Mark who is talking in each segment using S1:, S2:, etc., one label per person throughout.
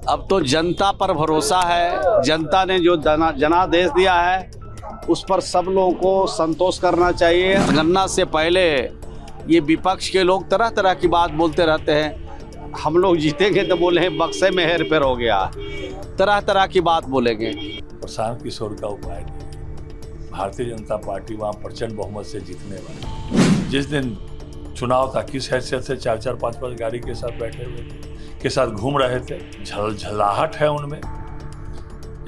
S1: अब तो जनता पर भरोसा है। जनता ने जो जनादेश दिया है उस पर सब लोगों को संतोष करना चाहिए। गणना से पहले ये विपक्ष के लोग तरह तरह की बात बोलते रहते हैं। हम लोग जीतेंगे तो बोले बक्से में हेर फेर हो गया, तरह तरह की बात बोलेंगे।
S2: प्रशांत किशोर का उपाय नहीं। भारतीय जनता पार्टी वहाँ प्रचंड बहुमत से जीतने वाली। जिस दिन चुनाव था किस हैसियत से 4-4, 5-5 गाड़ी के साथ बैठे हुए थे, के साथ घूम रहे थे। झलझलाहट है उनमें,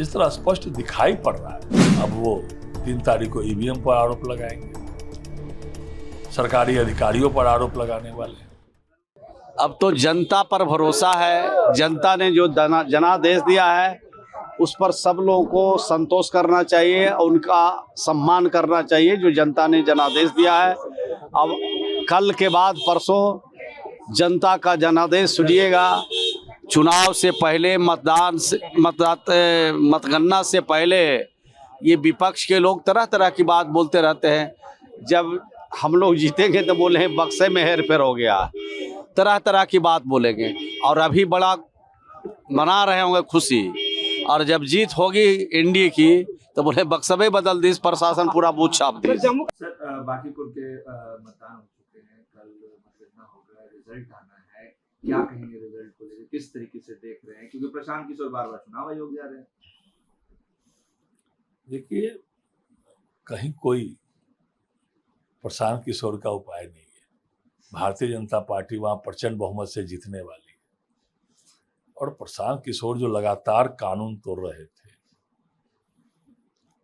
S2: इस तरह स्पष्ट दिखाई पड़ रहा है। अब वो 3 तारीख को ईवीएम पर आरोप लगाएंगे, सरकारी अधिकारियों पर आरोप लगाने वाले।
S1: अब तो जनता पर भरोसा है। जनता ने जो जनादेश दिया है उस पर सब लोगों को संतोष करना चाहिए, उनका सम्मान करना चाहिए जो जनता ने जनादेश दिया है। अब कल के बाद परसों जनता का जनादेश सुनिएगा। चुनाव से पहले मतगणना से पहले ये विपक्ष के लोग तरह तरह की बात बोलते रहते हैं। जब हम लोग जीतेंगे तो बोले बक्से में हेर फेर हो गया, तरह तरह की बात बोलेंगे। और अभी बड़ा मना रहे होंगे खुशी, और जब जीत होगी एनडीए की तो बोले बक्सबे बदल दी, प्रशासन पूरा बूथ छाप दी।
S3: सर, बांकीपुर के मतदान हो चुके हैं, कल मतगणना होगा, रिजल्ट आना है, क्या कहेंगे रिजल्ट को लेकर, किस तरीके से देख रहे हैं, क्योंकि प्रशांत किशोर बार-बार चुनाव आयोग जा रहे हैं।
S2: देखिए, कहीं कोई प्रशांत किशोर का उपाय नहीं है। भारतीय जनता पार्टी वहाँ प्रचंड बहुमत से जीतने वाली है। और प्रशांत किशोर जो लगातार कानून तोड़ रहे थे,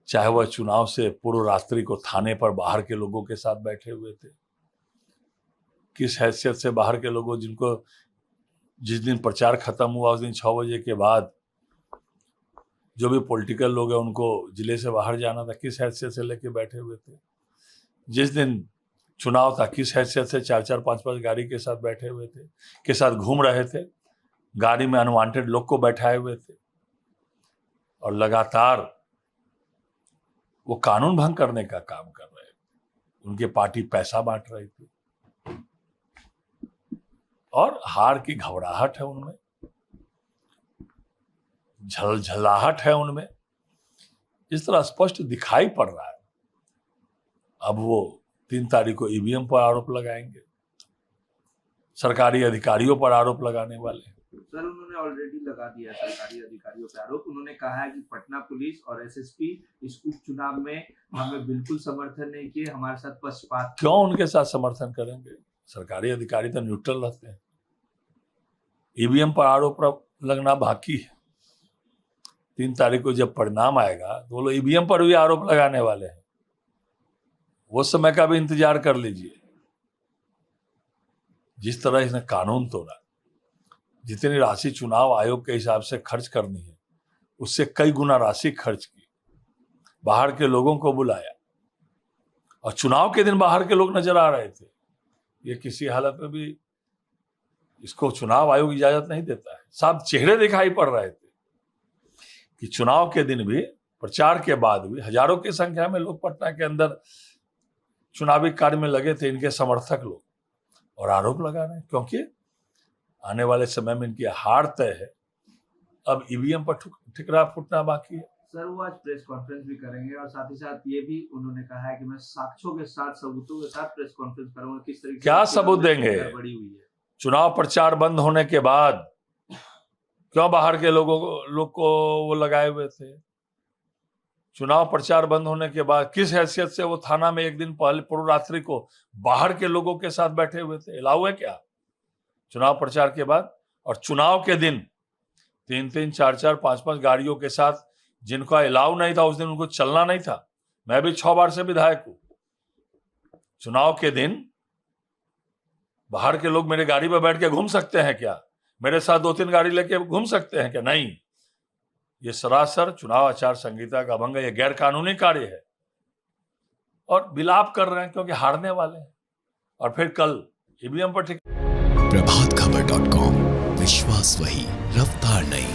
S2: चाहे वह चुनाव से पूर्व रात्रि को थाने पर बाहर के लोगों के साथ बैठे हुए थे, किस हैसियत से बाहर के लोगों, जिनको जिस दिन प्रचार खत्म हुआ उस दिन 6 बजे के बाद जो भी पॉलिटिकल लोग हैं उनको जिले से बाहर जाना था, किस हैसियत से लेके बैठे हुए थे। जिस दिन चुनाव था किस हैसियत से 4-4, 5-5 गाड़ी के साथ बैठे हुए थे, के साथ घूम रहे थे, गाड़ी में अनवांटेड लोग को बैठाए हुए थे, और लगातार वो कानून भंग करने का काम कर रहे थे। उनके पार्टी पैसा बांट रही थी, और हार की घबराहट है उनमें, झलझलाहट है उनमें, इस तरह स्पष्ट दिखाई पड़ रहा है। अब वो 3 तारीख को ईवीएम पर आरोप लगाएंगे, सरकारी अधिकारियों पर आरोप लगाने वाले।
S3: सर, उन्होंने ऑलरेडी लगा दिया सरकारी अधिकारियों पर आरोप। उन्होंने कहा है कि पटना पुलिस और एसएसपी इस उपचुनाव में हमें बिल्कुल समर्थन नहीं किए, हमारे साथ पक्षपात।
S2: क्यों उनके साथ समर्थन करेंगे? सरकारी अधिकारी तो न्यूट्रल रहते हैं। ईवीएम पर आरोप लगना बाकी है। 3 तारीख को जब परिणाम आएगा तो वो लोग ईवीएम पर भी आरोप लगाने वाले हैं। वो समय का भी इंतजार कर लीजिए। जिस तरह इसने कानून तोड़ा, जितनी राशि चुनाव आयोग के हिसाब से खर्च करनी है उससे कई गुना राशि खर्च की, बाहर के लोगों को बुलाया, और चुनाव के दिन बाहर के लोग नजर आ रहे थे। ये किसी हालत में भी इसको चुनाव आयोग इजाजत नहीं देता है। साफ चेहरे दिखाई पड़ रहे थे कि चुनाव के दिन भी, प्रचार के बाद भी हजारों की संख्या में लोग पटना के अंदर चुनावी कार्य में लगे थे, इनके समर्थक लोग, और आरोप लगा रहे हैं क्योंकि आने वाले समय में इनकी हार तय है। अब ईवीएम पर ठिकरा फूटना बाकी है।
S3: सर, वो आज प्रेस कॉन्फ्रेंस भी करेंगे, और साथ ही साथ ये भी उन्होंने कहा है कि मैं साक्ष्यों के साथ, सबूतों के साथ प्रेस कॉन्फ्रेंस करूंगा। किस तरीके
S2: क्या सबूत देंगे?
S3: बड़ी हुई है
S2: चुनाव प्रचार बंद होने के बाद क्यों बाहर के लोग को वो लगाए हुए थे? चुनाव प्रचार बंद होने के बाद किस हैसियत से वो थाना में एक दिन पहले पूर्व रात्रि को बाहर के लोगों के साथ बैठे हुए थे? अलाउ है क्या चुनाव प्रचार के बाद? और चुनाव के दिन 3-3, 4-4, 5-5 गाड़ियों के साथ जिनका अलाउ नहीं था, उस दिन उनको चलना नहीं था। मैं भी 6 बार से विधायक हूं। चुनाव के दिन बाहर के लोग मेरे गाड़ी पर बैठ के घूम सकते हैं क्या? मेरे साथ 2-3 गाड़ी लेके घूम सकते हैं क्या? नहीं। ये सरासर चुनाव आचार संहिता का भंग है, ये गैर कानूनी कार्य है, और विलाप कर रहे हैं क्योंकि हारने वाले हैं। और फिर कल ईवीएम पर
S4: प्रभातखबर.com, विश्वास वही, रफ्तार नहीं।